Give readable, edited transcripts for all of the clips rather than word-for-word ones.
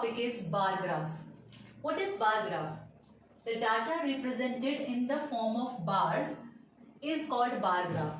topic is bar graph. What is bar graph? The data represented in the form of bars is called bar graph.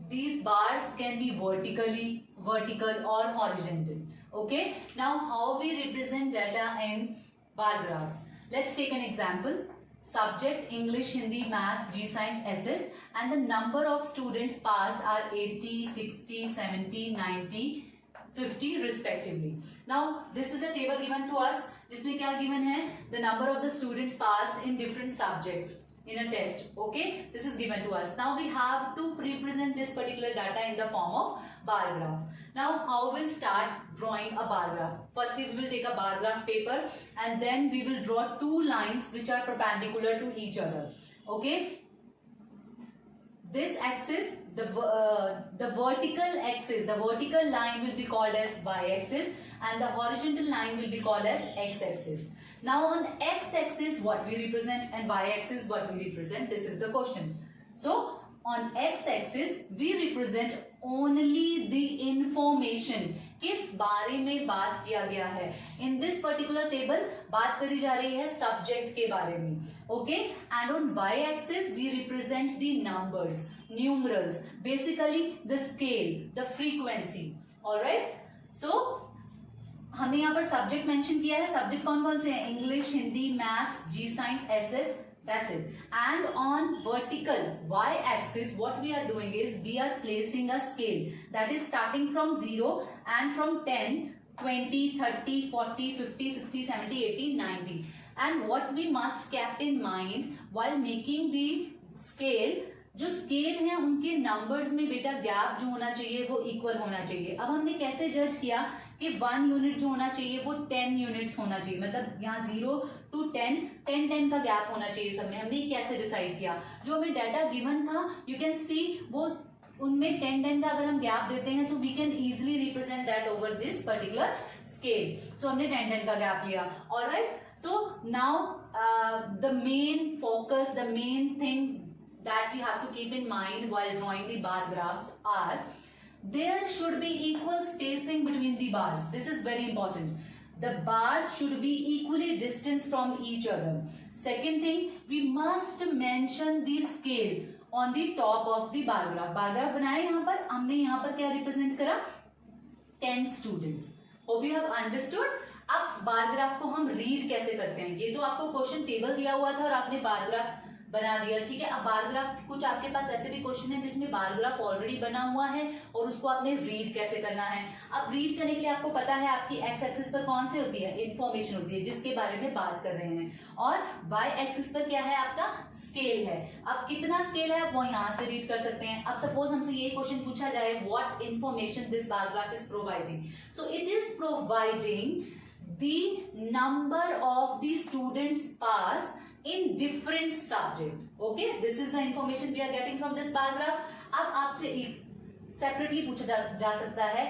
These bars can be vertical or horizontal. Okay. Now how we represent data in bar graphs? Let's take an example. Subject English, Hindi, Maths, G Science, SS, and the number of students passed are 80, 60, 70, 90, 50 respectively. Now this is a table given to us जिसमें क्या given है? The number of the students passed in different subjects in a test. Okay, this is given to us. Now we have to represent this particular data in the form of bar graph. Now how we'll start drawing a bar graph? Firstly, we will take a bar graph paper and then we will draw two lines which are perpendicular to each other. Okay. This axis, the vertical axis, the vertical line will be called as y-axis and the horizontal line will be called as x-axis. Now on x-axis what we represent and y-axis what we represent, this is the question. So on x-axis we represent only the information. किस बारे में बात किया गया है? In this particular table बात करी जा रही है subject के बारे में. Okay, and on y-axis we represent the numbers, numerals, basically the scale, the frequency. All right. So हमने यहाँ पर सब्जेक्ट मेंशन किया है. सब्जेक्ट कौन कौन से हैं? English, Hindi, maths, G science, SS. That's it. And on vertical y-axis, what we are doing is we are placing a scale that is starting from 0 and from 10, 20, 30, 40, 50, 60, 70, 80, 90. And what we must keep in mind while making the scale, जो scale है उनके numbers में बेटा gap जो होना चाहिए वो equal होना चाहिए. अब हमने कैसे जज किया कि 1 यूनिट जो होना चाहिए वो 10 यूनिट्स होना चाहिए, मतलब यहाँ 0 to 10 10 का गैप होना चाहिए सब में. हमने कैसे डिसाइड किया? जो हमें डाटा गिवन था यू कैन सी वो उनमें 10 का अगर हम गैप देते हैं तो we can easily represent that over this particular scale. So हमने 10 का गैप लिया. Alright. So now the main focus, the main thing that we have to keep in mind while drawing the bar graphs are there should be equal spacing between the bars. This is very important. The bars should be equally distanced from each other. Second thing, we must mention the scale on the top of the bar graph. bar graph बनाया यहाँ पर, हमने यहाँ पर क्या represent करा? 10 students. Hope you have understood. अब bar graph को हम रीड कैसे करते हैं? ये तो आपको क्वेश्चन टेबल दिया हुआ था और आपने बार ग्राफ बना दिया. ठीक है. अब बार ग्राफ कुछ आपके पास ऐसे भी क्वेश्चन है जिसमें बार ग्राफ ऑलरेडी बना हुआ है और उसको आपने रीड कैसे करना है. अब रीड करने के लिए आपको पता है आपकी एक्स एक्सिस पर कौन सी होती है? इंफॉर्मेशन होती है जिसके बारे में बात कर रहे हैं, और वाई एक्सिस पर क्या है? आपका स्केल है. अब कितना स्केल है वो यहाँ से रीड कर सकते हैं. अब सपोज हमसे ये क्वेश्चन पूछा जाए what information this bar graph is providing. So it is providing the number of the students pass in different subject. Okay, this is the information we are getting from this bar graph. अब आपसे separately पूछा जा सकता है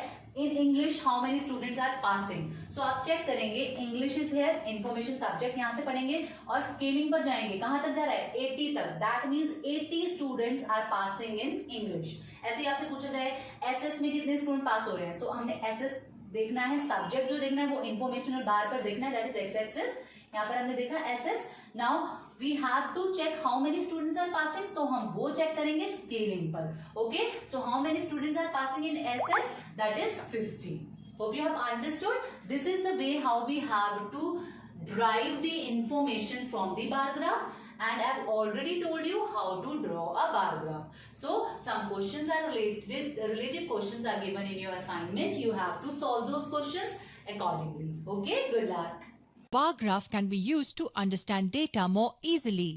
in English how many students are passing. So आप check करेंगे English is here, information subject यहाँ से पढ़ेंगे और scaling पर जाएंगे. कहाँ तक जा रहा है? 80 तक. That means 80 students are passing in English. ऐसे ही आपसे पूछा जाए SS में कितने स्टूडेंट पास हो रहे हैं. So हमने SS देखना है, सब्जेक्ट जो देखना है वो इंफॉर्मेशनल बार पर देखना है, दैट इज एक्स एक्सिस. यहाँ पर हमने देखा SS. Now we have to check how many students are passing, तो हम वो चेक करेंगे स्केलिंग पर. Okay, so how many students are passing in SS, that is 50. Hope you have understood. This is the way how we have to drive the information from the bar graph. And I've already told you how to draw a bar graph. So some questions are related questions are given in your assignment. You have to solve those questions accordingly. Okay, good luck. Bar graph can be used to understand data more easily.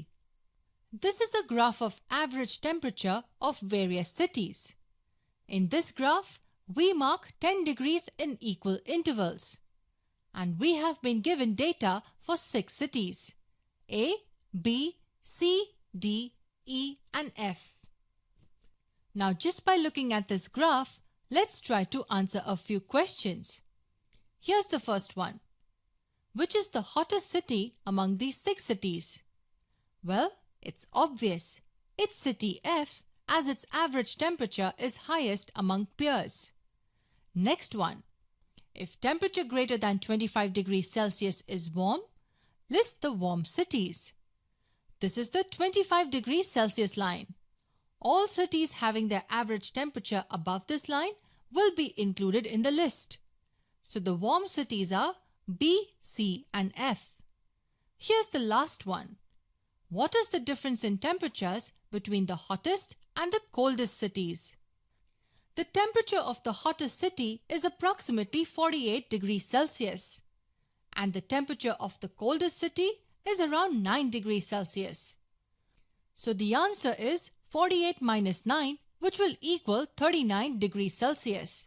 This is a graph of average temperature of various cities. In this graph, we mark 10 degrees in equal intervals. And we have been given data for 6 cities: A, B, C, D, E and F. Now just by looking at this graph, let's try to answer a few questions. Here's the first one. Which is the hottest city among these 6 cities? Well, it's obvious. It's city F, as its average temperature is highest among peers. Next one. If temperature greater than 25 degrees Celsius is warm, list the warm cities. This is the 25 degrees Celsius line. All cities having their average temperature above this line will be included in the list. So the warm cities are B, C and F. Here's the last one. What is the difference in temperatures between the hottest and the coldest cities? The temperature of the hottest city is approximately 48 degrees Celsius, and the temperature of the coldest city is around 9 degrees Celsius. So the answer is 48 minus 9, which will equal 39 degrees Celsius.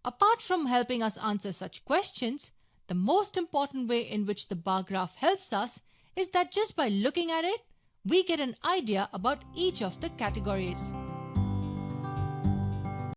Apart from helping us answer such questions, the most important way in which the bar graph helps us is that just by looking at it, we get an idea about each of the categories.